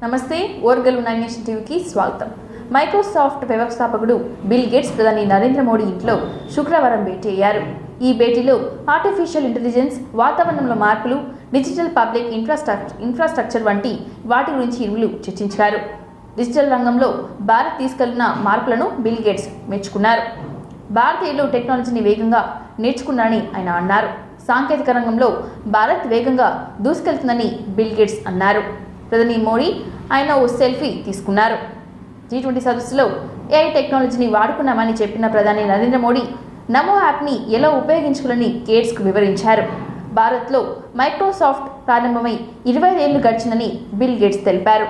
నమస్తే ఓర్గలు 9 నేషన్ టీవీకి స్వాగతం. మైక్రోసాఫ్ట్ వ్యవస్థాపకుడు బిల్ గేట్స్ ప్రధాని నరేంద్ర మోడీ ఇంట్లో శుక్రవారం భేటీ అయ్యారు. ఈ భేటీలో ఆర్టిఫిషియల్ ఇంటెలిజెన్స్, వాతావరణంలో మార్పులు, డిజిటల్ పబ్లిక్ ఇన్ఫ్రాస్ట్రక్చర్ వంటి వాటి గురించి ఇరువురు చర్చించారు. డిజిటల్ రంగంలో భారత్ తీసుకెళ్లిన మార్పులను బిల్ గేట్స్ మెచ్చుకున్నారు. భారతీయులు టెక్నాలజీని వేగంగా నేర్చుకున్నారని ఆయన అన్నారు. సాంకేతిక రంగంలో భారత్ వేగంగా దూసుకెళ్తుందని బిల్ గేట్స్ అన్నారు. ప్రధాని మోడీ ఆయన ఓ సెల్ఫీ తీసుకున్నారు. G20 సదస్సులో ఏఐ టెక్నాలజీని వాడుకున్నామని చెప్పిన ప్రధాని నరేంద్ర మోడీ నమో యాప్ని ఎలా ఉపయోగించుకోవాలని గేట్స్కు వివరించారు. భారత్లో మైక్రోసాఫ్ట్ ప్రారంభమై 25 ఏళ్లు గడిచిందని బిల్ గేట్స్ తెలిపారు.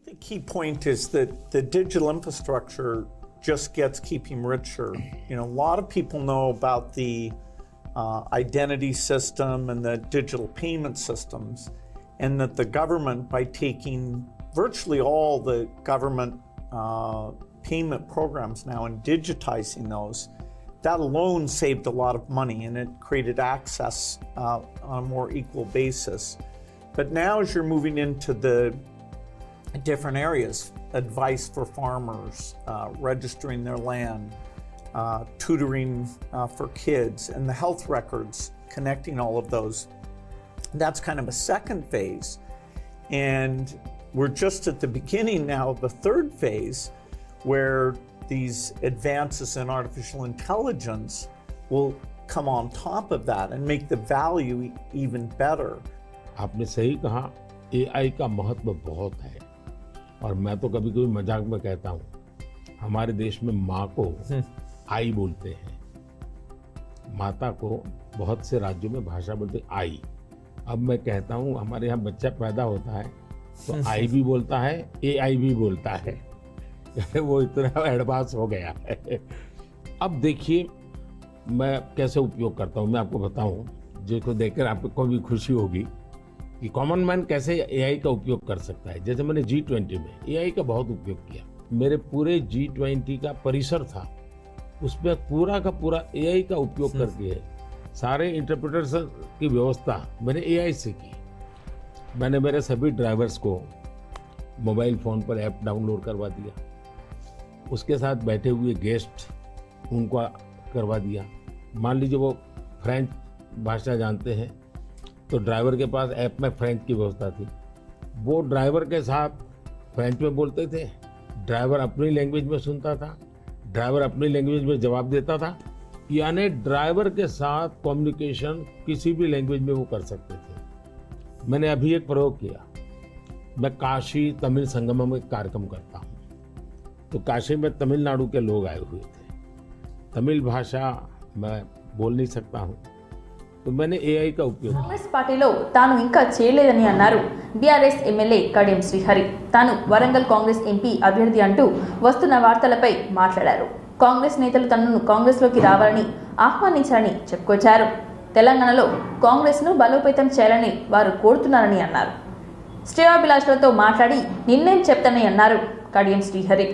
The key point is that the digital infrastructure just keeping richer. A lot of people know about the identity system and the digital payment systems, and that the government, by taking virtually all the government payment programs now and digitizing those, that alone saved a lot of money and it created access on a more equal basis. But now as you're moving into the different areas, advice for farmers, registering their land, tutoring for kids, and the health records, connecting all of those. That's kind of a second phase. And we're just at the beginning now of the third phase, where these advances in artificial intelligence will come on top of that and make the value even better. आपने सही कहा, AI का महत्व बहुत है और मैं तो कभी कभी मजाक में कहता हूँ, हमारे देश में माँ को आई बोलते हैं, माता को बहुत से राज्यों में भाषा बोलते आई। अब मैं कहता हूँ हमारे यहाँ बच्चा पैदा होता है तो आई भी बोलता है, AI भी बोलता है। वो इतना एडवांस हो गया है। अब देखिए मैं कैसे उपयोग करता हूँ, मैं आपको बताऊँ, जिसको देखकर आपको भी खुशी होगी कि कॉमन मैन कैसे AI का उपयोग कर सकता है। जैसे मैंने G20 में AI का बहुत उपयोग किया। मेरे पूरे G20 का परिसर था, उसमें पूरा का पूरा AI का उपयोग करके है। सारे इंटरप्रेटर्स की व्यवस्था मैंने AI से की। मैंने मेरे सभी ड्राइवर्स को मोबाइल फ़ोन पर ऐप डाउनलोड करवा दिया, उसके साथ बैठे हुए गेस्ट उनको करवा दिया। मान लीजिए वो फ्रेंच भाषा जानते हैं तो ड्राइवर के पास ऐप में फ्रेंच की व्यवस्था थी, वो ड्राइवर के साथ फ्रेंच में बोलते थे, ड्राइवर अपनी लैंग्वेज में सुनता था, ड्राइवर अपनी लैंग्वेज में जवाब देता था। यानी ड्राइवर के साथ कम्युनिकेशन किसी भी लैंग्वेज में वो कर सकते थे। मैंने अभी एक प्रयोग किया, मैं काशी तमिल संगम में कार्यक्रम करता हूँ, तो काशी में तमिलनाडु के लोग आए हुए थे, तमिल भाषा मैं बोल नहीं सकता हूँ, तो मैंने AI का उपयोग। కాంగ్రెస్ పార్టీలో తాను ఇంకా చేయలేదని అన్నారు బీఆర్ఎస్ ఎమ్మెల్యే కడియం శ్రీహరి. తాను వరంగల్ కాంగ్రెస్ ఎంపీ అభ్యర్థి అంటూ వస్తున్న వార్తలపై మాట్లాడారు. కాంగ్రెస్ నేతలు తనను కాంగ్రెస్లోకి రావాలని ఆహ్వానించారని చెప్పుకొచ్చారు. తెలంగాణలో కాంగ్రెస్ను బలోపేతం చేయాలని వారు కోరుతున్నారని అన్నారు. శ్రేయోభిలాషులతో మాట్లాడి నిర్ణయం చెప్తానని అన్నారు కడియం శ్రీహరి.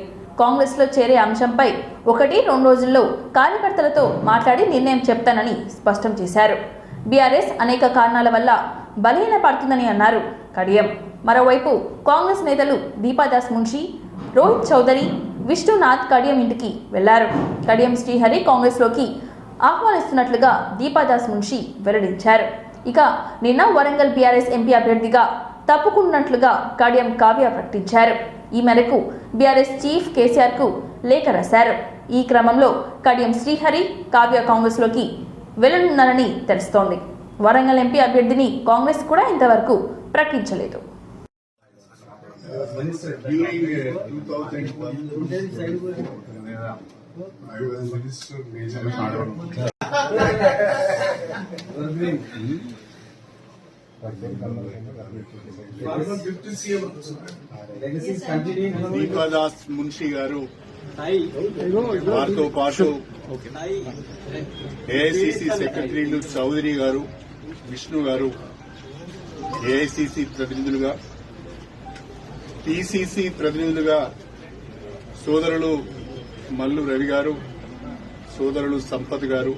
కాంగ్రెస్లో చేరే అంశంపై 1-2 రోజుల్లో కార్యకర్తలతో మాట్లాడి నిర్ణయం చెప్తానని స్పష్టం చేశారు. బీఆర్ఎస్ అనేక కారణాల వల్ల బలహీన పడుతుందని అన్నారు కడియం. మరోవైపు కాంగ్రెస్ నేతలు దీపాదాస్ మున్షి, రోహిత్ చౌదరి, విష్ణునాథ్ కడియం ఇంటికి వెళ్లారు. కడియం శ్రీహరి కాంగ్రెస్లోకి ఆహ్వానిస్తున్నట్లుగా దీపాదాస్ మున్షి వెల్లడించారు. ఇక నిన్న వరంగల్ బీఆర్ఎస్ ఎంపీ అభ్యర్థిగా తప్పుకున్నట్లుగా కడియం కావ్య ప్రకటించారు. ఈ మేరకు బీఆర్ఎస్ చీఫ్ కేసీఆర్కు లేఖ రాశారు. ఈ క్రమంలో కడియం శ్రీహరి, కావ్య కాంగ్రెస్లోకి వెళ్లనున్నారని తెలుస్తోంది. వరంగల్ ఎంపీ అభ్యర్థిని కాంగ్రెస్ కూడా ఇంతవరకు ప్రకటించలేదు. దీపాదాస్ మున్షి గారు, వారితో పాటు ఏఐసిసి సెక్రటరీలు చౌదరి గారు, విష్ణు గారు, ఏఐసిసి ప్రతినిధులుగా, పిసిసి ప్రతినిధులుగా సోదరులు మల్లు రవి గారు, సోదరులు సంపత్ గారు,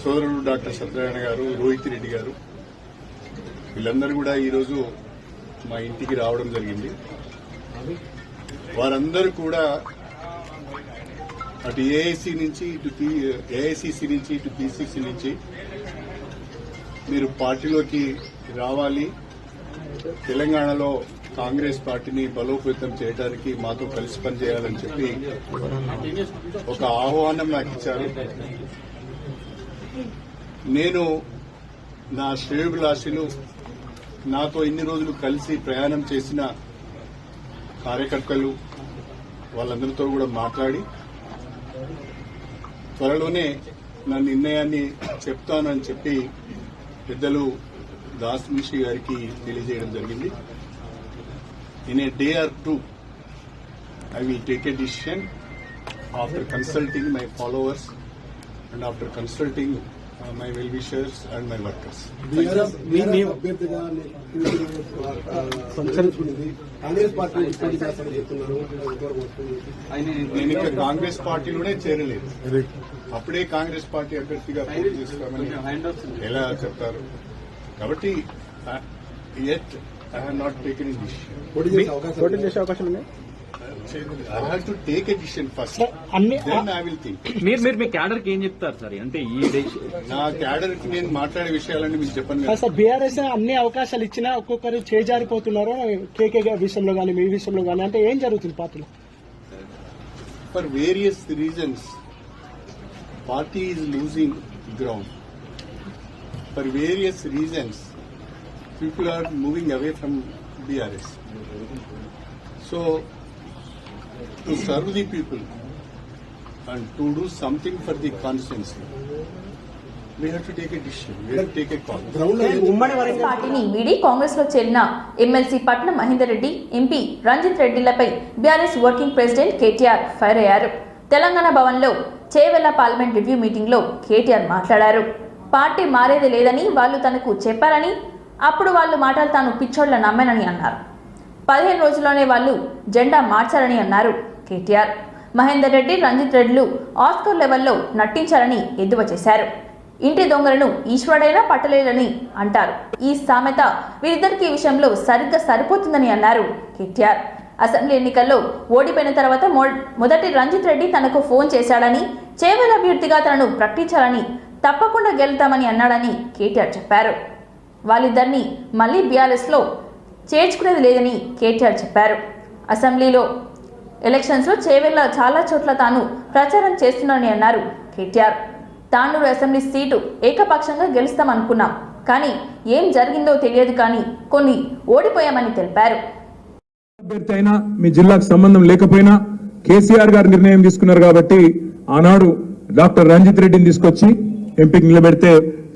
సోదరులు డాక్టర్ సత్యనారాయణ గారు, రోహిత్ రెడ్డి గారు, వీళ్ళందరూ కూడా ఈరోజు మా ఇంటికి రావడం జరిగింది. వారందరూ కూడా అటు ఏఐసి నుంచి ఏఐసిసి నుంచి ఇటు పిసిసి నుంచి మీరు పార్టీలోకి రావాలి, తెలంగాణలో కాంగ్రెస్ పార్టీని బలోపేతం చేయడానికి మాతో కలిసి పనిచేయాలని చెప్పి ఒక ఆహ్వానం నాకు ఇచ్చారు. నేను నా శ్రేయోభిలాషులు, నాతో ఇన్ని రోజులు కలిసి ప్రయాణం చేసిన కార్యకర్తలు వాళ్ళందరితో కూడా మాట్లాడి త్వరలోనే నా నిర్ణయాన్ని చెప్తానని చెప్పి పెద్దలు దాస్ మున్షి గారికి తెలియజేయడం జరిగింది. In a day or two I will take a decision after consulting my followers and after consulting my well wishers and my workers. నేను ఇంకా కాంగ్రెస్ పార్టీలోనే చేరలేదు. అప్పుడే కాంగ్రెస్ పార్టీ అభ్యర్థిగా పోటీ చేస్తామని ఎలా చెప్తారు? కాబట్టి yet I have not taken a decision. పోటీ చేసే అవకాశం ఉంది. I have to take a decision first. Then I will think. మీరు మీ క్యాడర్ కి ఏం చెప్తారు సార్? అంటే ఈ నా క్యాడర్ కి నేను మాట్లాడే విషయాలన్నీ మీకు చెప్పండి కదా. సార్ బీఆర్ఎస్ అన్ని అవకాశాలు ఇచ్చినా ఒక్కొక్కరు చేజారిపోతున్నారు. కేకే విషయంలో కానీ మీ విషయంలో కానీ అంటే ఏం జరుగుతుంది పార్టీలో? For various reasons, party is losing ground. For various reasons, people are moving away from BRS. So, to serve the people and to do something for the constituency, we have to take a decision. We have to take a call. Congress పార్టీని వీడి కాంగ్రెస్ లో చేరిన MLC Patnam Mahender Reddy, MP Ranjith రెడ్డిలపై BRS working president KTR fire అయ్యారు. తెలంగాణ భవన్ లో Chevella parliament review meeting లో కేటీఆర్ మాట్లాడారు. Party మారేది లేదని వాళ్ళు తనకు చెప్పారని, అప్పుడు వాళ్ళు మాటలు తాను పిచ్చోళ్ల నమ్మానని అన్నారు. 15 రోజుల్లోనే వాళ్ళు జెండా మార్చారని అన్నారు కేటీఆర్. మహేందర్ రెడ్డి, రంజిత్ రెడ్డిలు ఆస్కర్ లెవెల్లో నటించారని ఎద్దువ చేశారు. ఇంటి దొంగలను ఈశ్వరుడైనా పట్టలేదని అంటారు. ఈ సామెత వీరిద్దరికి విషయంలో సరిగ్గా సరిపోతుందని అన్నారు కేటీఆర్. అసెంబ్లీ ఎన్నికల్లో ఓడిపోయిన తర్వాత మొదటి రంజిత్ రెడ్డి తనకు ఫోన్ చేశాడని, చేవెళ్ల అభ్యర్థిగా తనను ప్రకటించాలని, తప్పకుండా గెలుతామని అన్నాడని కేటీఆర్ చెప్పారు. వాళ్ళిద్దరినీ మళ్లీ బీఆర్ఎస్ లో చేర్చుకునేది లేదని కేటీఆర్ చెప్పారు. అసెంబ్లీలో ఎలక్షన్స్ లో చేవెళ్ల చాలా చోట్ల తాను ప్రచారం చేస్తున్నానని అన్నారు కేటీఆర్. తాండూరు అసెంబ్లీ సీటు ఏకపక్షంగా గెలుస్తామనుకున్నాం, కానీ ఏం జరిగిందో తెలియదు, కానీ కొన్ని ఓడిపోయామని తెలిపారు. అభ్యర్థి అయినా మీ జిల్లాకు సంబంధం లేకపోయినా కేసీఆర్ గారు నిర్ణయం తీసుకున్నారు కాబట్టి ఆనాడు డాక్టర్ రంజిత్ రెడ్డిని తీసుకొచ్చి ఎంపీకి నిలబెడితే,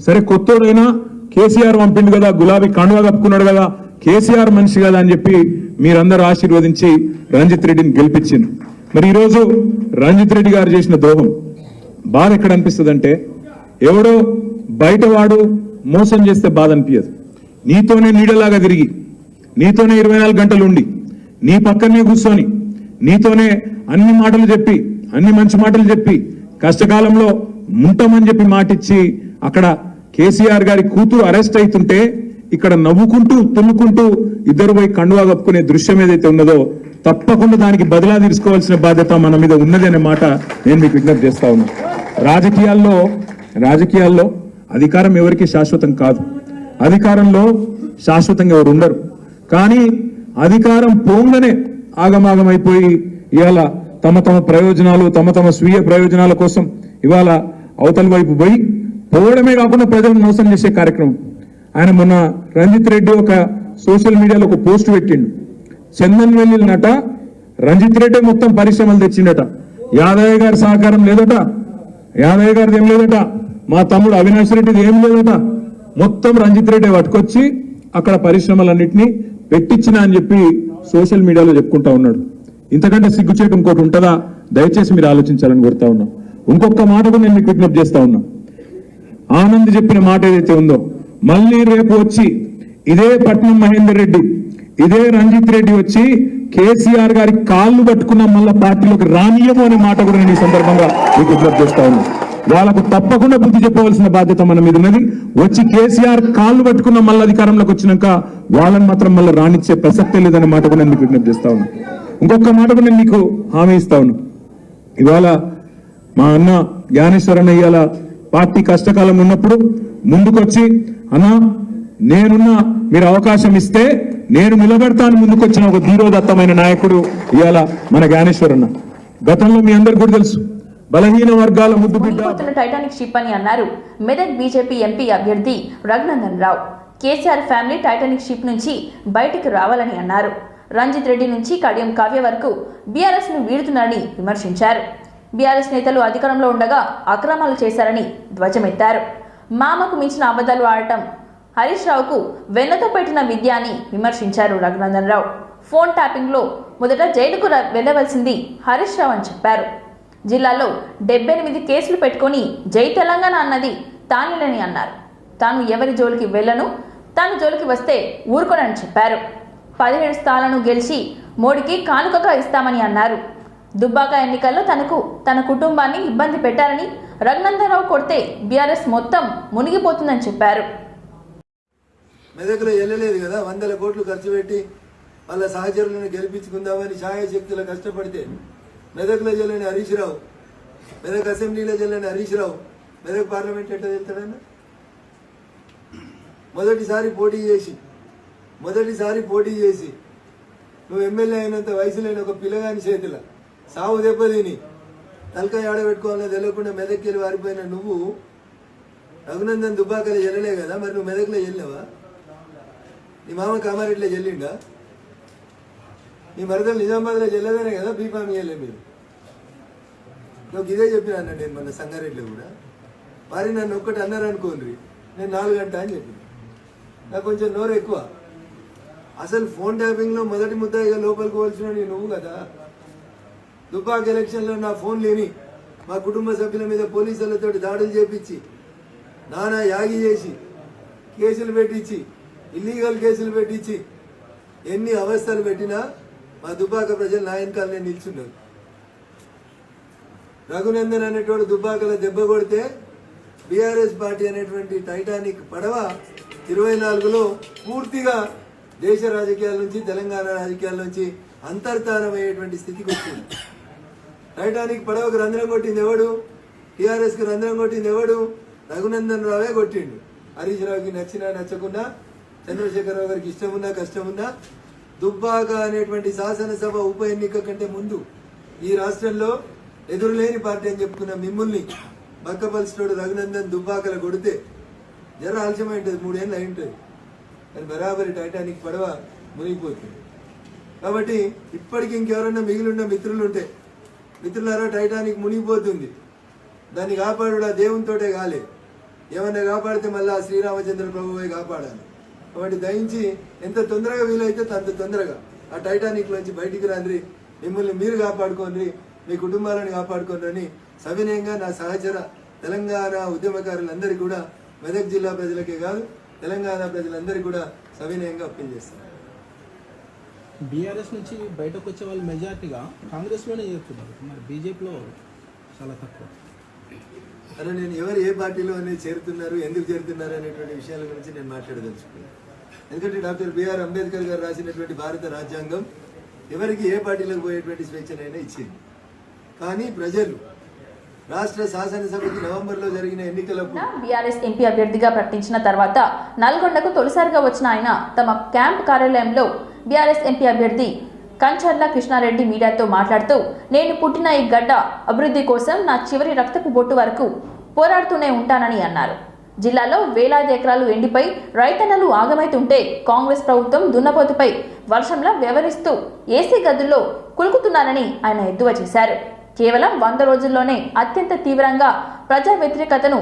సరే కొత్తోడైనా కేసీఆర్ పంపిండు కదా, గులాబీ కండువా కప్పుకున్నాడు కదా, కేసీఆర్ మనిషి కదా అని చెప్పి మీరందరూ ఆశీర్వదించి రంజిత్ రెడ్డిని గెలిపించింది. మరి ఈరోజు రంజిత్ రెడ్డి గారు చేసిన ద్రోహం బాధ ఎక్కడ అనిపిస్తుంది అంటే, ఎవడో బయటవాడు మోసం చేస్తే బాధ అనిపించదు. నీతోనే నీడలాగా తిరిగి, నీతోనే 24 గంటలు ఉండి, నీ పక్కనే కూర్చొని, నీతోనే అన్ని మాటలు చెప్పి, అన్ని మంచి మాటలు చెప్పి, కష్టకాలంలో ఉంటామని చెప్పి మాటిచ్చి అక్కడ కేసీఆర్ గారి కూతురు అరెస్ట్ అవుతుంటే ఇక్కడ నవ్వుకుంటూ తుమ్ముకుంటూ ఇద్దరు పోయి కండువా కప్పుకునే దృశ్యం ఏదైతే ఉన్నదో తప్పకుండా దానికి బదిలా తీసుకోవాల్సిన బాధ్యత మన మీద ఉన్నది అనే మాట నేను మీకు విజ్ఞప్తి చేస్తా ఉన్నా. రాజకీయాల్లో అధికారం ఎవరికి శాశ్వతం కాదు. అధికారంలో శాశ్వతంగా ఎవరు ఉండరు. కానీ అధికారం పోంగనే ఆగమాగమైపోయి ఇవాళ తమ ప్రయోజనాలు, తమ స్వీయ ప్రయోజనాల కోసం ఇవాళ అవతల వైపు పోయి పోవడమే కాకుండా ప్రజలను మోసం చేసే కార్యక్రమం. ఆయన మొన్న రంజిత్ రెడ్డి ఒక సోషల్ మీడియాలో ఒక పోస్ట్ పెట్టిండు. చందన్ వెల్లినట రంజిత్ రెడ్డి మొత్తం పరిశ్రమలు తెచ్చిండట, యాదయ్య గారి సహకారం లేదట, యాదయ్య గారిది ఏం లేదట, మా తమ్ముడు అవినాష్ రెడ్డిది ఏం లేదట, మొత్తం రంజిత్ రెడ్డి పట్టుకొచ్చి అక్కడ పరిశ్రమలన్నింటినీ పెట్టించిన అని చెప్పి సోషల్ మీడియాలో చెప్పుకుంటా ఉన్నాడు. ఇంతకంటే సిగ్గుచేటు ఇంకోటి ఉంటుందా? దయచేసి మీరు ఆలోచించాలని కోరుతా ఉన్నాం. ఇంకొక మాట కూడా నేను మీకు విజ్ఞప్తి చేస్తా ఉన్నా. ఆనంద్ చెప్పిన మాట ఏదైతే ఉందో, మళ్ళీ రేపు వచ్చి ఇదే పట్నం మహేందర్ రెడ్డి, ఇదే రంజిత్ రెడ్డి వచ్చి కేసీఆర్ గారి కాళ్ళు పట్టుకున్న మళ్ళా పార్టీలోకి రానియము అనే మాట కూడా నేను ఈ సందర్భంగా మీకు విజ్ఞప్తి చేస్తా ఉన్నా. వాళ్ళకు తప్పకుండా బుద్ధి చెప్పవలసిన బాధ్యత మన మీద ఉన్నది. వచ్చి కేసీఆర్ కాళ్ళు పట్టుకున్న మళ్ళీ అధికారంలోకి వచ్చినాక వాళ్ళని మాత్రం మళ్ళీ రాణించే ప్రసక్తే లేదనే మాట కూడా నేను మీకు విజ్ఞప్తి చేస్తా ఉన్నా. ఇంకొక మాట కూడా నేను మీకు హామీ ఇస్తా ఉన్నా. ఇవాళ మా అన్న జ్ఞానేశ్వరన్న ఇవాళ పార్టీ కష్టకాలం ఉన్నప్పుడు ముందుకొచ్చి అన్నా నేనున్నా మీరు అవకాశం ఇస్తే నేను నిలబెడతాను ముందుకొచ్చిన ఒక ధీరోదత్తమైన నాయకుడు ఇవాళ మన జ్ఞానేశ్వరన్న. గతంలో మీ అందరికి కూడా తెలుసు బలహీన వర్గాల ముద్దు బిడ్డ మునిగిపోతున్న టైటానిక్ షిప్ అని అన్నారు మెదక్ బీజేపీ ఎంపీ అభ్యర్థి Raghunandan Rao. KCR family Titanic ship నుంచి బయటకు రావాలని అన్నారు. రంజిత్ రెడ్డి నుంచి కడియం కావ్య వరకు బీఆర్ఎస్ ను వీడుతున్నారని విమర్శించారు. బీఆర్ఎస్ నేతలు అధికారంలో ఉండగా అక్రమాలు చేశారని ధ్వజమెత్తారు. మామకు మించిన అబద్ధాలు ఆడటం హరీష్ రావుకు వెన్నతో పెట్టిన విద్య అని విమర్శించారు రఘునందన్ రావు. ఫోన్ ట్యాపింగ్ లో మొదట జైలుకు వెళ్లవలసింది హరీష్ రావు అని చెప్పారు. జిల్లాలో 78 కేసులు పెట్టుకుని జై తెలంగాణ అన్నది తానేనని అన్నారు. తాను ఎవరి జోలికి వెళ్లను, తాను జోలికి వస్తే ఊరుకోనని చెప్పారు. 17 స్థానాలను గెలిచి మోడీకి కానుకగా ఇస్తామని అన్నారు. దుబ్బాక ఎన్నికల్లో తన కుటుంబాన్ని ఇబ్బంది పెట్టారని, రఘునందన్ రావు కొడితే బీఆర్ఎస్ మొత్తం మునిగిపోతుందని చెప్పారు. మెదక్లో వెళ్ళలేదు కదా, 100 కోట్లు ఖర్చు పెట్టి వాళ్ళ సహచరులను గెలిపించుకుందామని ఛాయాశక్తులు కష్టపడితే మెదక్లో చెల్లని హరీష్ రావు, మెదక్ అసెంబ్లీలో చెల్లని హరీష్ రావు మెదక్ పార్లమెంట్ ఎట్లా వెళ్తాడన్నా? మొదటిసారి పోటీ చేసి నువ్వు ఎమ్మెల్యే అయినంత వయసు లేని ఒక పిల్లగాని చేతుల సావు దెబ్బతిని తలకాయ ఆడబెట్టుకోవాలని తెలియకుండా మెదక్కి వెళ్ళి వారిపోయిన నువ్వు రఘునందన్ దుబ్బాకలో చెల్లలే కదా, మరి నువ్వు మెదక్లో చెల్లేవా? నీ మామ కామారెడ్డిలో చెల్లిండా? మీ మరదలు నిజామాబాద్లో చెల్లదనే కదా బీఫామ్ ఇయ్యలే మీరు. నాకు ఇదే చెప్పినా నేను మన సంగారెడ్డిలో కూడా. మరి నన్ను ఒక్కటి అన్నారు అనుకోండి, నేను 4 గంటలు అని చెప్పిన. నాకు కొంచెం నోరు ఎక్కువ. అసలు ఫోన్ ట్యాపింగ్లో మొదటి ముద్దాయిగా లోపలికి పోల్చిన నువ్వు కదా. దుబ్బాక ఎలక్షన్లో నా ఫోన్ లేని మా కుటుంబ సభ్యుల మీద పోలీసులతో దాడులు చేపించి నానా యాగి చేసి కేసులు పెట్టించి ఇల్లీగల్ కేసులు పెట్టించి ఎన్ని అవస్థలు పెట్టినా మా దుబ్బాక ప్రజలు నా వెనకాలనే నిల్చున్నారు. రఘునందన్ అనేటోడు దుబ్బాకలో దెబ్బ కొడితే బీఆర్ఎస్ పార్టీ అనేటువంటి టైటానిక్ పడవ 24లో పూర్తిగా దేశ రాజకీయాల నుంచి తెలంగాణ రాజకీయాల నుంచి అంతర్ధానమయ్యేటువంటి స్థితికి వచ్చింది. టైటానిక్ పడవకు రంధ్రం కొట్టింది ఎవడు? టీఆర్ఎస్ కు రంధ్రం కొట్టింది ఎవడు? రఘునందన్ రావే కొట్టిండు. హరీష్ రావుకి నచ్చినా నచ్చకున్నా, చంద్రశేఖరరావు గారికి ఇష్టమున్నా కష్టమున్నా, దుబ్బాక అనేటువంటి శాసనసభ ఉప ఎన్నిక కంటే ముందు ఈ రాష్ట్రంలో ఎదురులేని పార్టీ అని చెప్పుకున్న మిమ్మల్ని బక్కపల్సినోడు రఘునందన్ దుబ్బాకల కొడితే జర ఆలస్యం అయింటుంది, 3 ఏళ్ళు అయి ఉంటుంది. కానీ బరాబరి టైటానిక్ పడవ మునిగిపోతుంది. కాబట్టి ఇప్పటికి ఇంకెవరన్నా మిగిలిన్న మిత్రులు ఉంటే, మిత్రులారా టైటానిక్ మునిగిపోతుంది, దాన్ని కాపాడు ఆ దేవునితోటే కాలే, ఏమన్నా కాపాడితే మళ్ళీ ఆ శ్రీరామచంద్ర ప్రభువే కాపాడాలి. కాబట్టి దయించి ఎంత తొందరగా వీలైతే అంత తొందరగా ఆ టైటానిక్ నుంచి బయటికి రాండ్రి, మిమ్మల్ని మీరు కాపాడుకోండి, మీ కుటుంబాలను కాపాడుకోండి సవినయంగా నా సహచర తెలంగాణ ఉద్యమకారులందరికీ కూడా, మెదక్ జిల్లా ప్రజలకే కాదు తెలంగాణ ప్రజలందరికీ కూడా సవినయంగా అప్పీల్ చేస్తారు. బీఆర్ఎస్ నుంచి బయటకు వచ్చే వాళ్ళు మెజార్టీగా కాంగ్రెస్లోనే చేరుతున్నారు, మరి బీజేపీలో చాలా తక్కువ. అలా నేను ఎవరు ఏ పార్టీలో అనేది చేరుతున్నారు, ఎందుకు చేరుతున్నారు అనేటువంటి విషయాల గురించి నేను మాట్లాడదలుచుకున్నాను. ఎందుకంటే డాక్టర్ బిఆర్ అంబేద్కర్ గారు రాసినటువంటి భారత రాజ్యాంగం ఎవరికి ఏ పార్టీలకు పోయేటువంటి స్వేచ్ఛనైనా ఇచ్చింది. కానీ ప్రజలు రాష్ట్ర శాసనసభకి నవంబర్లో జరిగిన ఎన్నికలకు బీఆర్ఎస్ ఎంపీ అభ్యర్థిగా ప్రకటించిన తర్వాత నల్గొండకు తొలిసారిగా వచ్చిన ఆయన తమ క్యాంప్ కార్యాలయంలో బీఆర్ఎస్ ఎంపీ అభ్యర్థి కంచర్ల కృష్ణారెడ్డి మీడియాతో మాట్లాడుతూ, నేను పుట్టిన ఈ గడ్డ అభివృద్ధి కోసం నా చివరి రక్తపు బొట్టు వరకు పోరాడుతూనే ఉంటానని అన్నారు. జిల్లాలో వేలాది ఎకరాలు ఎండిపోయి రైతన్నలు ఆగమైతుంటే కాంగ్రెస్ ప్రభుత్వం దున్నపోతుపై వర్షంలా వ్యవహరిస్తూ ఏసీ గదుల్లో కులుకుతున్నారని ఆయన ఎద్దువ చేశారు. కేవలం 100 రోజుల్లోనే అత్యంత తీవ్రంగా ప్రజా వ్యతిరేకతను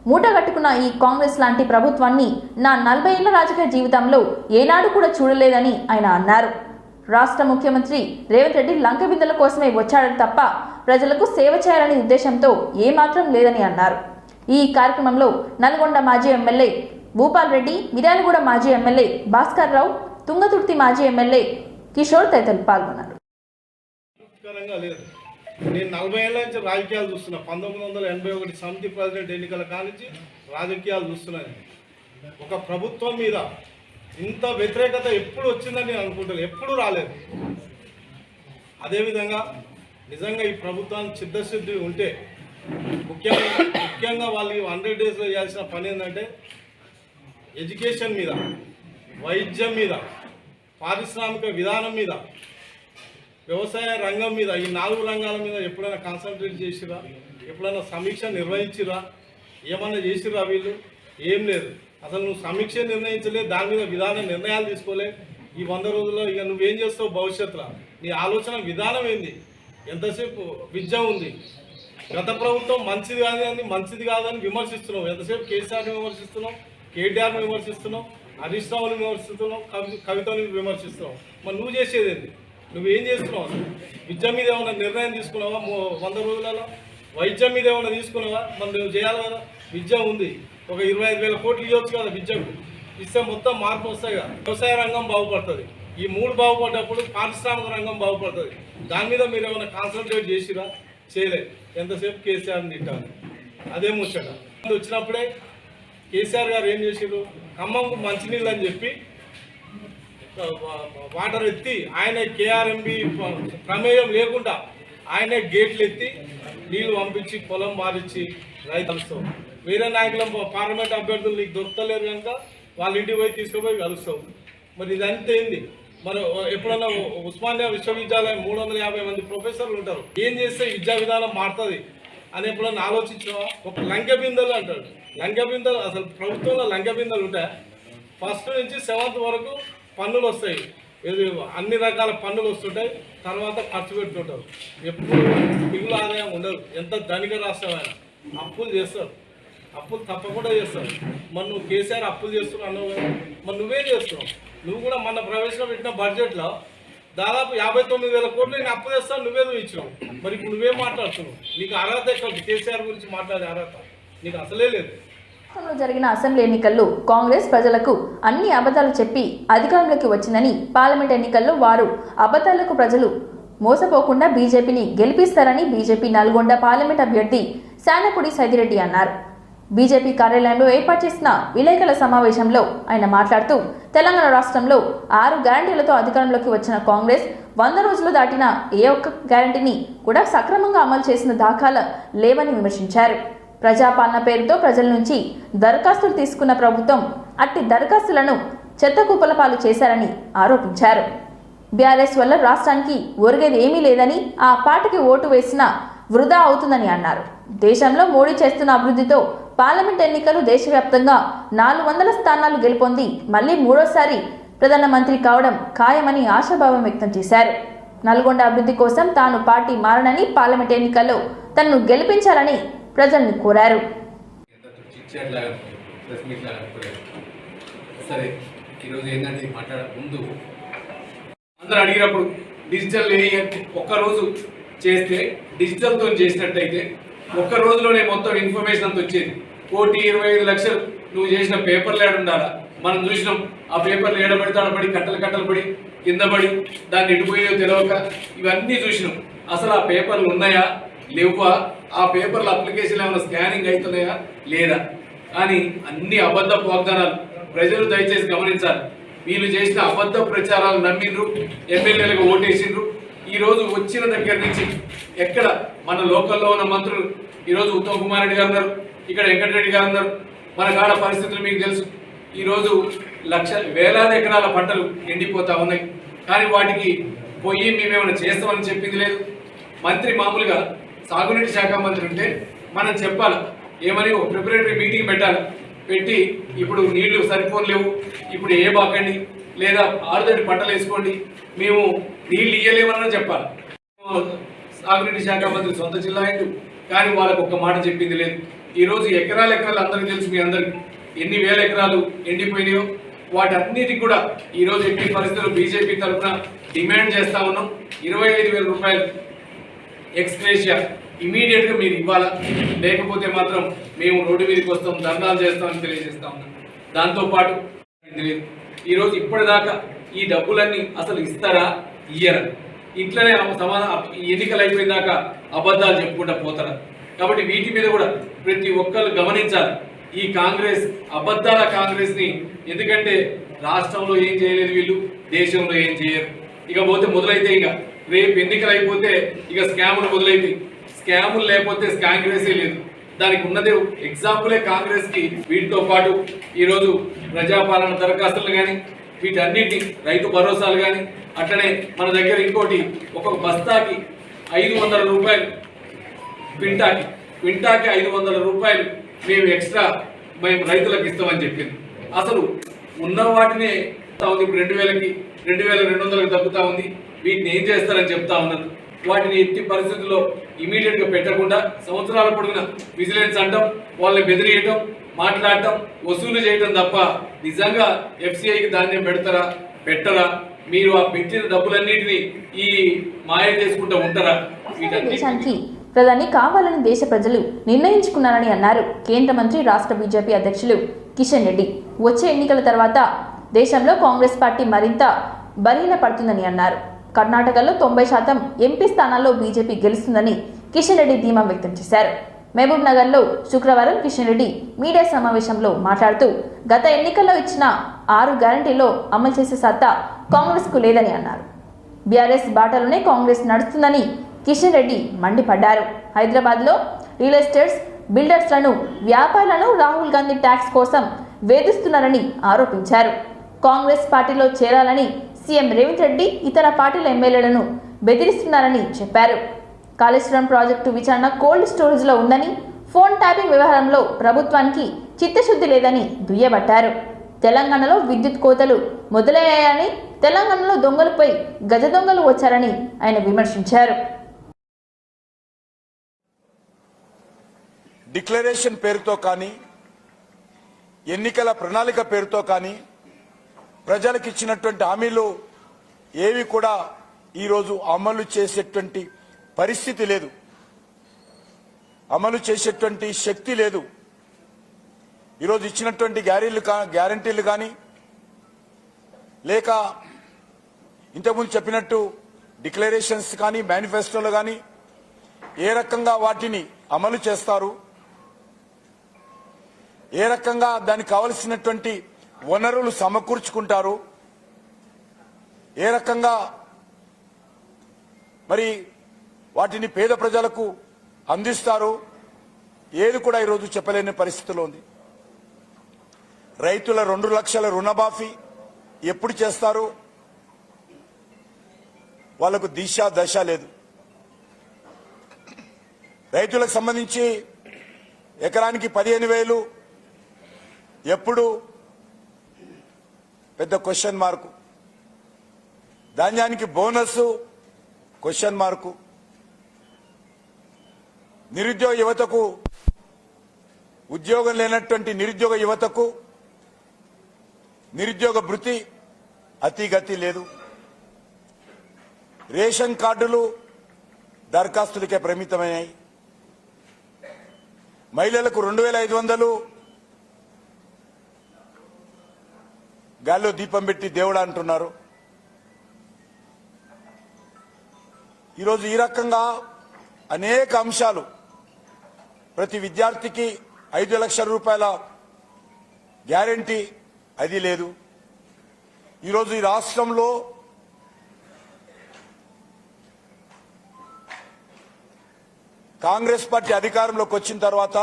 మూటగట్టుకున్న ఈ కాంగ్రెస్ లాంటి ప్రభుత్వాన్ని నా 40 ఏళ్ల రాజకీయ జీవితంలో ఏనాడు కూడా చూడలేదని ఆయన అన్నారు. రాష్ట్ర ముఖ్యమంత్రి రేవంత్ రెడ్డి లంక విద్యల కోసమే వచ్చాడని తప్ప ప్రజలకు సేవ చేయాలనే ఉద్దేశంతో ఏమాత్రం లేదని అన్నారు. ఈ కార్యక్రమంలో నల్గొండ మాజీ ఎమ్మెల్యే భూపాల్ రెడ్డి, మిర్యాలగూడ మాజీ ఎమ్మెల్యే భాస్కర్ రావు, తుంగతుర్తి మాజీ ఎమ్మెల్యే కిషోర్ తదితరులు పాల్గొన్నారు. నేను 40 ఏళ్ళ నుంచి రాజకీయాలు చూస్తున్నా. 1981 సమితి ప్రెసిడెంట్ ఎన్నికల కానించి రాజకీయాలు చూస్తున్నాను. ఒక ప్రభుత్వం మీద ఇంత వ్యతిరేకత ఎప్పుడు వచ్చిందని నేను అనుకుంటాను, ఎప్పుడు రాలేదు. అదేవిధంగా నిజంగా ఈ ప్రభుత్వానికి చిత్తశుద్ధి ఉంటే ముఖ్యంగా వాళ్ళు 100 డేస్లో చేయాల్సిన పని ఏంటంటే ఎడ్యుకేషన్ మీద, వైద్యం మీద, పారిశ్రామిక విధానం మీద, వ్యవసాయ రంగం మీద, ఈ 4 రంగాల మీద ఎప్పుడైనా కాన్సన్ట్రేట్ చేసిరా? ఎప్పుడైనా సమీక్ష నిర్వహించిరా? ఏమన్నా చేసిరా? వీళ్ళు ఏం లేదు. అసలు నువ్వు సమీక్ష నిర్ణయించలేదు, దాని మీద విధాన నిర్ణయాలు తీసుకోలే. ఈ 100 రోజుల్లో ఇక నువ్వేం చేస్తావు భవిష్యత్తులో? నీ ఆలోచన విధానం ఏంది? ఎంతసేపు విద్య ఉంది. గత ప్రభుత్వం మంచిది కాదని విమర్శిస్తున్నావు. ఎంతసేపు కేసీఆర్ని విమర్శిస్తున్నావు, కేటీఆర్ని విమర్శిస్తున్నావు, హరీష్ రావుని విమర్శిస్తున్నావు, కవితని విమర్శిస్తున్నావు. మరి నువ్వు చేసేది ఏంటి? నువ్వేం చేస్తున్నావు? అసలు విద్య మీద ఏమైనా నిర్ణయం తీసుకున్నావా 100 రోజులలో? వైద్యం మీద ఏమైనా తీసుకున్నావా? మరి నువ్వు చేయాలి కదా. విద్య ఉంది, ఒక 25,000 కోట్లు ఇవ్వచ్చు కదా విద్యకు. ఇస్తే మొత్తం మార్పు వస్తాయి కదా. వ్యవసాయ రంగం బాగుపడుతుంది. ఈ 3 బాగుపడ్డప్పుడు పారిశ్రామిక రంగం బాగుపడుతుంది. దాని మీద మీరు ఏమైనా కాన్సన్ట్రేట్ చేసిరా? చేయలేదు. ఎంతసేపు కేసీఆర్ని తిట్టాలి, అదే ముచ్చట. వచ్చినప్పుడే కేసీఆర్ గారు ఏం చేసారు? ఖమ్మంకు మంచినీళ్ళు అని చెప్పి వాటర్ ఎత్తి ఆయన కేఆర్ఎంబి ప్రమేయం లేకుండా ఆయనే గేట్లు ఎత్తి నీళ్లు పంపించి పొలం మారిచ్చి రైతులుస్తావు. వేరే నాయకుల పార్లమెంట్ అభ్యర్థులు నీకు దొరకలేరు కనుక వాళ్ళ ఇంటికి పోయి తీసుకుపోయి కలుస్తావు. మరి ఇదంతా ఏంది? మరి ఎప్పుడన్నా ఉస్మానియా విశ్వవిద్యాలయం 350 మంది ప్రొఫెసర్లు ఉంటారు. ఏం చేస్తే విద్యా విధానం మారుతుంది అని ఎప్పుడన్నా ఆలోచించావా? ఒక లంకె బిందెలు అంటాడు. లంకె బిందెలు అసలు ప్రభుత్వంలో లంకె బిందెలు ఉంటాయి. 1st నుంచి 7th వరకు పన్నులు వస్తాయి, అన్ని రకాల పన్నులు వస్తుంటాయి. తర్వాత ఖర్చు పెట్టుకుంటారు. ఎప్పుడు మిగులు ఆదాయం ఉండదు. ఎంత ధనిక రాష్ట్రం అయినా అప్పులు చేస్తారు, అప్పులు తప్పకుండా చేస్తారు. మరి నువ్వు కేసీఆర్ అప్పులు చేస్తున్నావు అన్నావు కదా, మరి నువ్వేం చేస్తున్నావు? నువ్వు కూడా మన ప్రవేశపెట్టిన బడ్జెట్లో దాదాపు 59,000 కోట్లు నేను అప్పు చేస్తాను, నువ్వే ఇచ్చినావు. మరి ఇప్పుడు నువ్వేం మాట్లాడుతున్నావు? నీకు అర్హత ఎక్కడ? కేసీఆర్ గురించి మాట్లాడే అర్హత నీకు అసలే లేదు. రాష్ట్రంలో జరిగిన అసెంబ్లీ ఎన్నికల్లో కాంగ్రెస్ ప్రజలకు అన్ని అబద్ధాలు చెప్పి అధికారంలోకి వచ్చిందని, పార్లమెంట్ ఎన్నికల్లో వారు అబద్ధాలకు ప్రజలు మోసపోకుండా బీజేపీని గెలిపిస్తారని బీజేపీ నల్గొండ పార్లమెంట్ అభ్యర్థి శానపూడి సైదిరెడ్డి అన్నారు. బీజేపీ కార్యాలయంలో ఏర్పాటు చేసిన విలేకరుల సమావేశంలో ఆయన మాట్లాడుతూ, తెలంగాణ రాష్ట్రంలో 6 గ్యారంటీలతో అధికారంలోకి వచ్చిన కాంగ్రెస్ 100 రోజులు దాటిన ఏ ఒక్క గ్యారంటీని కూడా సక్రమంగా అమలు చేసిన దాఖలా లేవని విమర్శించారు. ప్రజాపాలన పేరుతో ప్రజల నుంచి దరఖాస్తులు తీసుకున్న ప్రభుత్వం అట్టి దరఖాస్తులను చెత్తకుప్పల పాలు చేశారని ఆరోపించారు. బీఆర్ఎస్ వల్ల రాష్ట్రానికి ఒరిగేది ఏమీ లేదని, ఆ పార్టీకి ఓటు వేసినా వృధా అవుతుందని అన్నారు. దేశంలో మోడీ చేస్తున్న అభివృద్ధితో పార్లమెంట్ ఎన్నికలు దేశవ్యాప్తంగా 400 స్థానాలు గెలుపొంది మళ్లీ 3వ ప్రధానమంత్రి కావడం ఖాయమని ఆశాభావం వ్యక్తం చేశారు. నల్గొండ అభివృద్ధి కోసం తాను పార్టీ మారనని, పార్లమెంట్ ఎన్నికల్లో తనను గెలిపించాలని ప్రజల్ని కోరారు. సరే, ఈరోజు ఏంటంటే ముందు అందరూ అడిగినప్పుడు డిజిటల్ ఒక్కరోజు చేస్తే డిజిటల్తో చేసినట్టయితే ఒక్క రోజులోనే మొత్తం ఇన్ఫర్మేషన్ అంతా వచ్చేది. 1,25,00,000 నువ్వు చేసిన పేపర్లు ఏడ ఉండాలా? మనం చూసినాం. ఆ పేపర్లు ఏడబడి కట్టలు పడి కింద పడి దాన్ని ఎడిపోయో తెలియక ఇవన్నీ చూసినాం. అసలు ఆ పేపర్లు ఉన్నాయా లేవా? ఆ పేపర్ల అప్లికేషన్ ఏమైనా స్కానింగ్ అవుతున్నాయా లేదా? కానీ అన్ని అబద్ధపు వాగ్దానాలు. ప్రజలు దయచేసి గమనించాలి. వీళ్ళు చేసిన అబద్ధ ప్రచారాలు నమ్మిండ్రు, ఎమ్మెల్యేలకు ఓటేసిండ్రు. ఈరోజు వచ్చిన దగ్గర నుంచి ఎక్కడ మన లోకల్లో ఉన్న మంత్రులు, ఈరోజు ఉత్తమ్ కుమార్ రెడ్డి గారు ఉన్నారు, ఇక్కడ వెంకటరెడ్డి గారు ఉన్నారు. మన కాడ పరిస్థితులు మీకు తెలుసు. ఈరోజు వేలాది ఎకరాల పంటలు ఎండిపోతా ఉన్నాయి. కానీ వాటికి పోయి మేమేమైనా చేస్తామని చెప్పింది లేదు. మంత్రి మామూలుగా సాగునీటి శాఖ మంత్రి ఉంటే మనం చెప్పాలి, ఏమని ఒక ప్రిపరేటరీ మీటింగ్ పెట్టాలి. పెట్టి ఇప్పుడు నీళ్లు సరిపోలేవు, ఇప్పుడు ఏ బాకండి, లేదా ఆరుదడి పంటలు వేసుకోండి, మేము నీళ్ళు ఇయ్యలేమని చెప్పాలి. సాగునీటి శాఖ మంత్రి సొంత జిల్లా అయిండు, కానీ వాళ్ళకు ఒక్క మాట చెప్పింది లేదు. ఈరోజు ఎకరాలు అందరికీ తెలుసు. మీ అందరికి ఎన్ని వేల ఎకరాలు ఎండిపోయినాయో వాటన్నిటికి కూడా ఈరోజు ఎట్టి పరిస్థితుల్లో బీజేపీ తరఫున డిమాండ్ చేస్తా ఉన్నాం. 25,000 రూపాయలు ఎక్స్గ్రేషియా ఇమీడియట్గా మీరు ఇవ్వాలా, లేకపోతే మాత్రం మేము రోడ్డు మీదకి వస్తాం, ధర్నాలు చేస్తామని తెలియజేస్తా ఉన్నాం. దాంతోపాటు ఈరోజు ఇప్పటిదాకా ఈ డబ్బులన్నీ అసలు ఇస్తారా ఇయ్యరా? ఇంట్లోనే ఎన్నికలు అయిపోయినాక అబద్ధాలు చెప్పుకుంటా పోతారా? కాబట్టి వీటి మీద కూడా ప్రతి ఒక్కరు గమనించాలి. ఈ కాంగ్రెస్ అబద్ధాల కాంగ్రెస్ ని, ఎందుకంటే రాష్ట్రంలో ఏం చేయలేదు వీళ్ళు, దేశంలో ఏం చేయరు. ఇక పోతే మొదలైతే ఇక రేపు ఎన్నికలు అయిపోతే ఇక స్కాములు మొదలైతాయి. స్కాములు లేకపోతే కాంగ్రెసే లేదు. దానికి ఉన్నదే ఎగ్జాంపులే కాంగ్రెస్ కి. వీటితో పాటు ఈరోజు ప్రజాపాలన దరఖాస్తులు కానీ వీటన్నిటి రైతు భరోసాలు కానీ, అట్లనే మన దగ్గర ఇంకోటి ఒక బస్తాకి 500 రూపాయలు, క్వింటాకి 500 రూపాయలు మేము ఎక్స్ట్రా మేము రైతులకు ఇస్తామని చెప్పింది. అసలు ఉన్న వాటినే ఇప్పుడు 2000కి 2200కి తగ్గుతా ఉంది. వీటిని ఏం చేస్తారని చెప్తా ఉన్నారు. వాటిని ఎట్టి పరిస్థితుల్లో ఇమీడియట్ గా పెట్టకుండా సంవత్సరాల పొడుగున విజిలెన్స్ అంటాం, వాళ్ళని బెదిరియటం, మాట్లాడటం, వసూలు చేయటం తప్ప నిజంగా FCIకి ధాన్యం పెట్టరా? మీరు ఆ పెట్టిన డబ్బులన్నింటినీ ఈ మాయ చేసుకుంటూ ఉంటారా? దేశానికి ప్రధాని కావాలని దేశ ప్రజలు నిర్ణయించుకున్నారని అన్నారు కేంద్ర మంత్రి, రాష్ట్ర బీజేపీ అధ్యక్షులు కిషన్ రెడ్డి. వచ్చే ఎన్నికల తర్వాత దేశంలో కాంగ్రెస్ పార్టీ మరింత బలహీనపడుతుందని అన్నారు. కర్ణాటకలో 90% ఎంపీ స్థానాల్లో బీజేపీ గెలుస్తుందని కిషన్ రెడ్డి ధీమా వ్యక్తం చేశారు. మహబూబ్ నగర్లో శుక్రవారం కిషన్ రెడ్డి మీడియా సమావేశంలో మాట్లాడుతూ గత ఎన్నికల్లో ఇచ్చిన 6 గ్యారంటీలో అమలు చేసే సత్తా కాంగ్రెస్కు లేదని అన్నారు. బీఆర్ఎస్ బాటలోనే కాంగ్రెస్ నడుస్తుందని కిషన్ రెడ్డి మండిపడ్డారు. హైదరాబాద్లో రియల్ ఎస్టేట్స్ బిల్డర్స్లను, వ్యాపారులను రాహుల్ గాంధీ ట్యాక్స్ కోసం వేధిస్తున్నారని ఆరోపించారు. కాంగ్రెస్ పార్టీలో చేరాలని సీఎం రేవంత్ రెడ్డి ఇతర పార్టీల ఎమ్మెల్యేలను బెదిరిస్తున్నారని చెప్పారు. కాళేశ్వరం ప్రాజెక్టు విచారణ కోల్డ్ స్టోరేజ్లో ఉందని, ఫోన్ ట్యాపింగ్ వ్యవహారంలో ప్రభుత్వానికి చిత్తశుద్ధి లేదని దుయ్యబట్టారు. తెలంగాణలో విద్యుత్ కోతలు మొదలయ్యాయని, తెలంగాణలో దొంగలపై గజ దొంగలు వచ్చారని ఆయన విమర్శించారు. డిక్లరేషన్ పేరుతో కానీ, ఎన్నికల ప్రణాళిక పేరుతో కానీ ప్రజలకు ఇచ్చినటువంటి హామీలు ఏవి కూడా ఈరోజు అమలు చేసేటువంటి పరిస్థితి లేదు, అమలు చేసేటువంటి శక్తి లేదు. ఈరోజు ఇచ్చినటువంటి గ్యారంటీలు కానీ, లేక ఇంతకుముందు చెప్పినట్టు డిక్లరేషన్స్ కానీ, మేనిఫెస్టోలు కానీ ఏ రకంగా వాటిని అమలు చేస్తారు, ఏ రకంగా దానికి కావలసినటువంటి వనరులు సమకూర్చుకుంటారు, ఏ రకంగా మరి వాటిని పేద ప్రజలకు అందిస్తారు, ఏది కూడా ఈరోజు చెప్పలేని పరిస్థితిలో ఉంది. రైతుల 2 లక్షల రుణమాఫీ ఎప్పుడు చేస్తారు? వాళ్లకు దిశ దశ లేదు. రైతులకు సంబంధించి ఎకరానికి 15,000 ఎప్పుడు? పెద్ద క్వశ్చన్ మార్కు. ధాన్యానికి బోనస్ క్వశ్చన్ మార్కు. నిరుద్యోగ యువతకు, ఉద్యోగం లేనటువంటి నిరుద్యోగ యువతకు నిరుద్యోగ భృతి అతిగతి లేదు. రేషన్ కార్డులు దరఖాస్తులకే పరిమితమయ్యాయి. మహిళలకు 2,500 గాల్లో దీపం పెట్టి దేవుడా అంటున్నారు. ఈరోజు ఈ రకంగా అనేక అంశాలు, ప్రతి విద్యార్థికి 5 లక్షల రూపాయల గ్యారంటీ, అది లేదు. ఈరోజు ఈ రాష్ట్రంలో కాంగ్రెస్ పార్టీ అధికారంలోకి వచ్చిన తర్వాత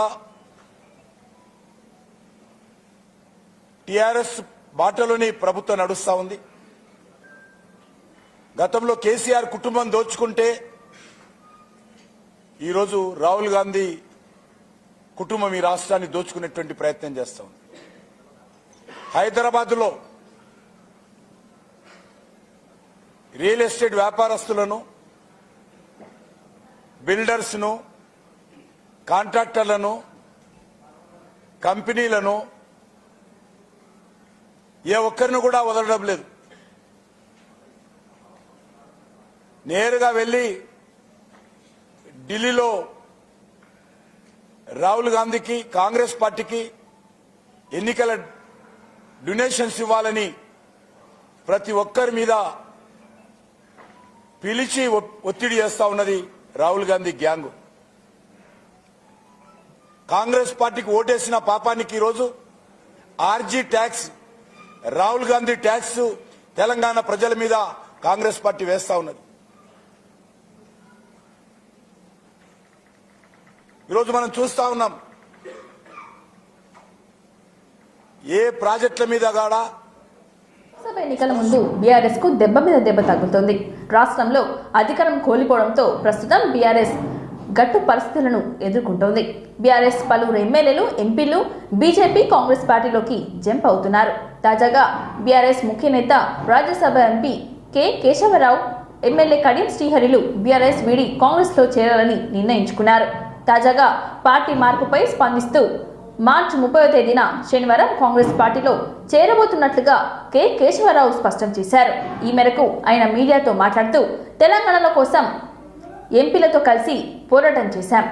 టీఆర్ఎస్ బాటలోని ప్రభుత్వం నడుస్తూ ఉంది. గతంలో కేసీఆర్ కుటుంబం దోచుకుంటే ఈరోజు రాహుల్ గాంధీ కుటుంబం ఈ రాష్ట్రాన్ని దోచుకునేటువంటి ప్రయత్నం చేస్తూ ఉంది. హైదరాబాద్లో రియల్ ఎస్టేట్ వ్యాపారస్తులను, బిల్డర్స్ను, కాంట్రాక్టర్లను, కంపెనీలను ఏ ఒక్కరిని కూడా వదలడం లేదు. నేరుగా వెళ్ళి ఢిల్లీలో రాహుల్ గాంధీకి, కాంగ్రెస్ పార్టీకి ఎన్నికల డొనేషన్స్ ఇవ్వాలని ప్రతి ఒక్కరి మీద పిలిచి ఒత్తిడి చేస్తా ఉన్నది రాహుల్ గాంధీ గ్యాంగ్. కాంగ్రెస్ పార్టీకి ఓటేసిన పాపానికి ఈరోజు RG tax, Rahul Gandhi tax Telangana ప్రజల మీద కాంగ్రెస్ పార్టీ వేస్తా ఉన్నది. ఈరోజు మనం చూస్తా ఉన్నాం ఏ ప్రాజెక్టుల మీద కాడా. లోక్సభ ఎన్నికల ముందు బీఆర్ఎస్ కు దెబ్బ మీద దెబ్బ తగ్గుతోంది. రాష్ట్రంలో అధికారం కోల్పోవడంతో ప్రస్తుతం బీఆర్ఎస్ గట్టు పరిస్థితులను ఎదుర్కొంటోంది. బీఆర్ఎస్ పలువురు ఎమ్మెల్యేలు, ఎంపీలు బీజేపీ, కాంగ్రెస్ పార్టీలోకి జంప్ అవుతున్నారు. తాజాగా బీఆర్ఎస్ ముఖ్య నేత, Rajya Sabha MP K Keshava Rao, MLA Kadiyam శ్రీహరిలు బీఆర్ఎస్ వీడి కాంగ్రెస్ లో చేరాలని నిర్ణయించుకున్నారు. తాజాగా పార్టీ మార్పుపై స్పందిస్తూ మార్చి 30వ తేదీన శనివారం కాంగ్రెస్ పార్టీలో చేరబోతున్నట్లుగా కె కేశవరావు స్పష్టం చేశారు. ఈ మేరకు ఆయన మీడియాతో మాట్లాడుతూ, తెలంగాణలో కోసం ఎంపీలతో కలిసి పోరాటం చేశాం.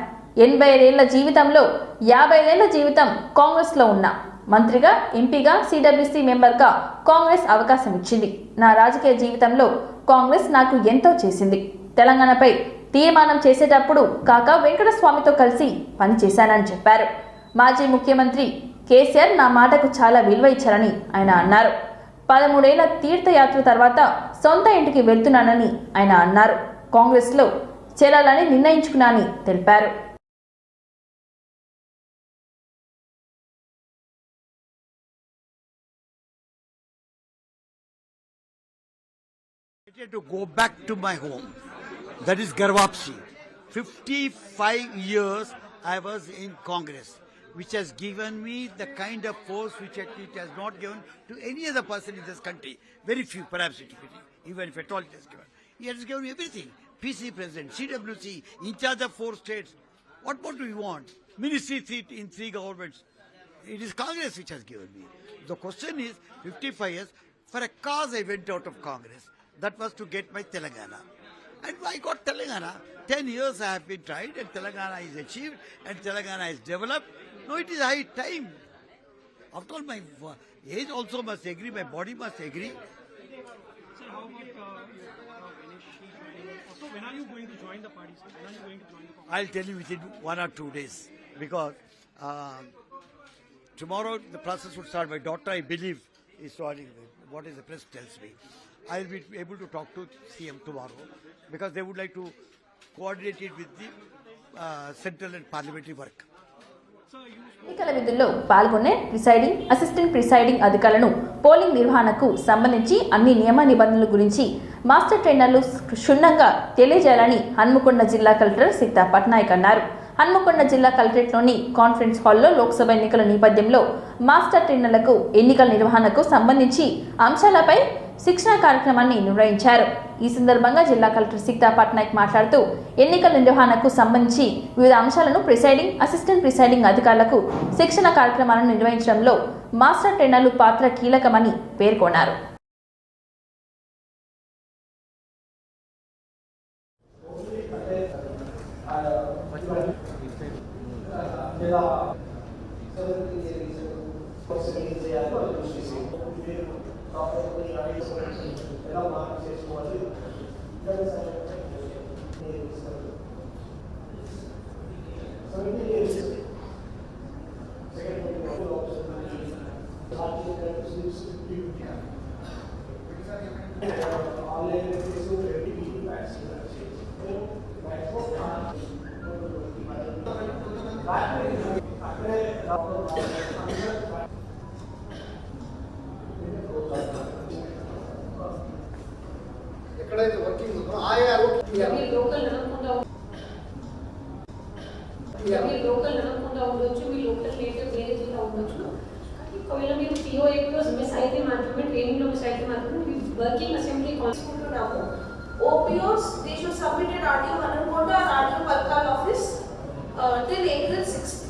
85 ఏళ్ల జీవితంలో 55 ఏళ్ల జీవితం కాంగ్రెస్ లో ఉన్నా. మంత్రిగా, ఎంపీగా, సిడబ్ల్యూసీ మెంబర్గా కాంగ్రెస్ అవకాశం ఇచ్చింది. నా రాజకీయ జీవితంలో కాంగ్రెస్ నాకు ఎంతో చేసింది. తెలంగాణపై తీర్మానం చేసేటప్పుడు కాకా వెంకటస్వామితో కలిసి పనిచేశానని చెప్పారు. మాజీ ముఖ్యమంత్రి కేసీఆర్ నా మాటకు చాలా విలువ ఇచ్చారని ఆయన అన్నారు. 13 ఏళ్ల తీర్థయాత్ర తర్వాత సొంత ఇంటికి వెళ్తున్నానని ఆయన అన్నారు. కాంగ్రెస్ లో చేరాలని నిర్ణయించుకున్నానని తెలిపారు. To go back to my home, that is Garvapsi. 55 years I was in Congress, which has given me the kind of force which it has not given to any other person in this country. Very few, perhaps, even if at all it has given. He has given me everything. PC President, CWC, in charge of 4 states. What more do we want? Ministry seat in 3 governments. It is Congress which has given me. The question is, 55 years, for a cause I went out of Congress. That was to get my Telangana. And I got Telangana. 10 years I have been tried and Telangana is achieved and Telangana is developed. No, it is high time. After all, my age also must agree, my body must agree. So how about so when are you going to join the party? When are you going to join the party? I'll tell you within 1 or 2 days because tomorrow the process would start. My daughter, I believe, is starting what is the press tells me. I'll be able to talk to CM tomorrow because they would like to coordinate it with the central and parliamentary work. ఎన్నికల విధుల్లో పాల్గొనే presiding, assistant presiding అధికారులను polling నిర్వహణకు సంబంధించి అన్ని నియమ నిబంధనల గురించి మాస్టర్ ట్రైనర్లు క్షుణ్ణంగా తెలియజేయాలని హన్మకొండ జిల్లా కలెక్టర్ సీతా పట్నాయక్ అన్నారు. హన్మకొండ జిల్లా కలెక్టరేట్లోని కాన్ఫరెన్స్ హాల్లో లోక్సభ ఎన్నికల నేపథ్యంలో మాస్టర్ ట్రైనర్లకు ఎన్నికల నిర్వహణకు సంబంధించి అంశాలపై శిక్షణ కార్యక్రమాన్ని నిర్వహించారు. ఈ సందర్భంగా జిల్లా కలెక్టర్ సీతా పట్నాయక్ మాట్లాడుతూ, ఎన్నికల నిర్వహణకు సంబంధించి వివిధ అంశాలను ప్రిసైడింగ్, అసిస్టెంట్ ప్రిసైడింగ్ అధికారులకు శిక్షణ కార్యక్రమాలను నిర్వహించడంలో మాస్టర్ ట్రైనర్లు పాత్ర కీలకమని పేర్కొన్నారు. ఎక్కడైతే వర్కింగ్ ఉందో ఆయా లోకల్ నడకుండా ఉండొచ్చు, మీ లోకల్ నేటివ్ వేరే జిల్లా ఉండొచ్చు. ఒకవేళ మీరు పిఓఏలో మిస్ అయితే మాత్రమే, ట్రైనింగ్లో మిస్ అయితే మాత్రమే working assembly constitute OPOs, they should submit an RDO Hanakonda and RDO Palkal office till April 6th.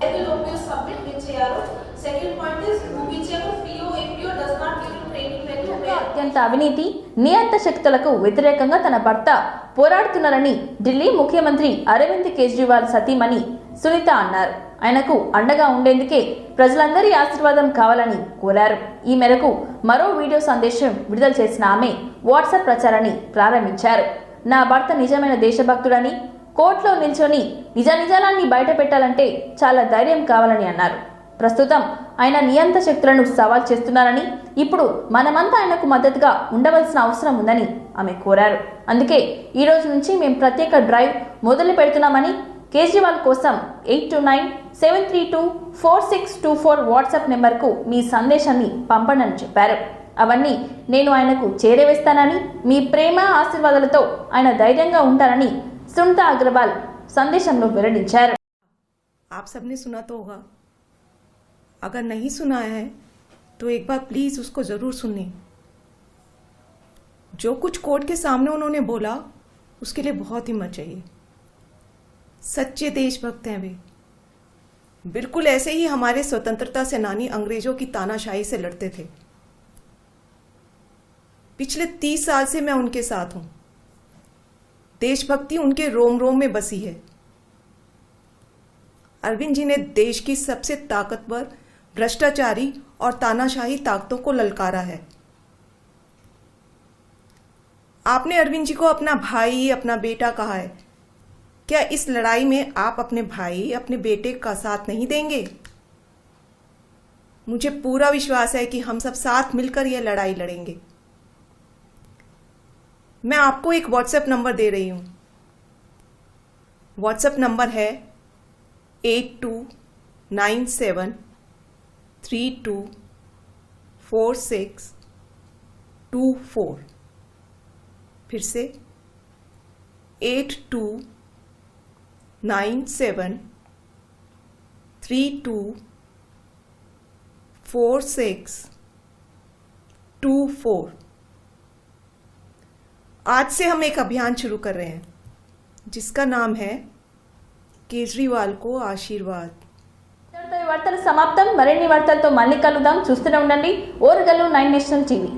Every OPOs submit which cheyaro. Second point is whichever PO APO does not give you training when you wear. అత్యంత అవినీతి, నియంత శక్తులకు వ్యతిరేకంగా తన భర్త పోరాడుతున్నారని ఢిల్లీ ముఖ్యమంత్రి అరవింద్ కేజ్రీవాల్ సతీమణి సునీత అన్నారు. ఆయనకు అండగా ఉండేందుకే ప్రజలందరి ఆశీర్వాదం కావాలని కోరారు. ఈ మేరకు మరో వీడియో సందేశం విడుదల చేసిన ఆమె వాట్సాప్ ప్రచారాన్ని ప్రారంభించారు. నా భర్త నిజమైన దేశభక్తుడని, కోర్టులో నిల్చొని నిజాన్ని బయట పెట్టాలంటే చాలా ధైర్యం కావాలని అన్నారు. ప్రస్తుతం ఆయన నియంత శక్తులను సవాల్ చేస్తున్నారని, ఇప్పుడు మనమంతా ఆయనకు మద్దతుగా ఉండవలసిన అవసరం ఉందని ఆమె కోరారు. అందుకే ఈ రోజు నుంచి మేము ప్రత్యేక డ్రైవ్ మొదలు పెడుతున్నామని, కేజ్రీవాల్ కోసం 8297324624 వాట్సాప్ నెంబర్కు మీ సందేశాన్ని పంపండి చెప్పారు. అవన్నీ నేను ఆయనకు చేరవేస్తానని, మీ ప్రేమ ఆశీర్వాదాలతో ఆయన ధైర్యంగా ఉంటారని సునీతా అగ్రవాల్ సందేశంలో వెల్లడించారు. आप सबने सुना तो होगा, अगर नहीं सुना है तो एक बार प्लीज उसको जरूर सुनिए। जो कुछ कोर्ट के सामने उन्होंने बोला उसके लिए बहुत हिम्मत चाहिए। सच्चे देशभक्त हैं वे, बिल्कुल ऐसे ही हमारे स्वतंत्रता सेनानी अंग्रेजों की तानाशाही से लड़ते थे। पिछले 30 साल से मैं उनके साथ हूं। देशभक्ति उनके रोम रोम में बसी है। अरविंद जी ने देश की सबसे ताकतवर, भ्रष्टाचारी और तानाशाही ताकतों को ललकारा है। आपने अरविंद जी को अपना भाई, अपना बेटा कहा है। क्या इस लड़ाई में आप अपने भाई, अपने बेटे का साथ नहीं देंगे? मुझे पूरा विश्वास है कि हम सब साथ मिलकर यह लड़ाई लड़ेंगे। मैं आपको एक व्हाट्सएप नंबर दे रही हूं। व्हाट्सएप नंबर है 8297324624। फिर से 8297324624। आज से हम एक अभियान शुरू कर रहे हैं जिसका नाम है केजरीवाल को आशीर्वाद। వార్తల సమాప్తం. మరిన్ని వార్తలతో మళ్ళీ కలుద్దాం. చూస్తూనే ఉండండి ఓరుగల్లు 9 నేషనల్ టీవీ.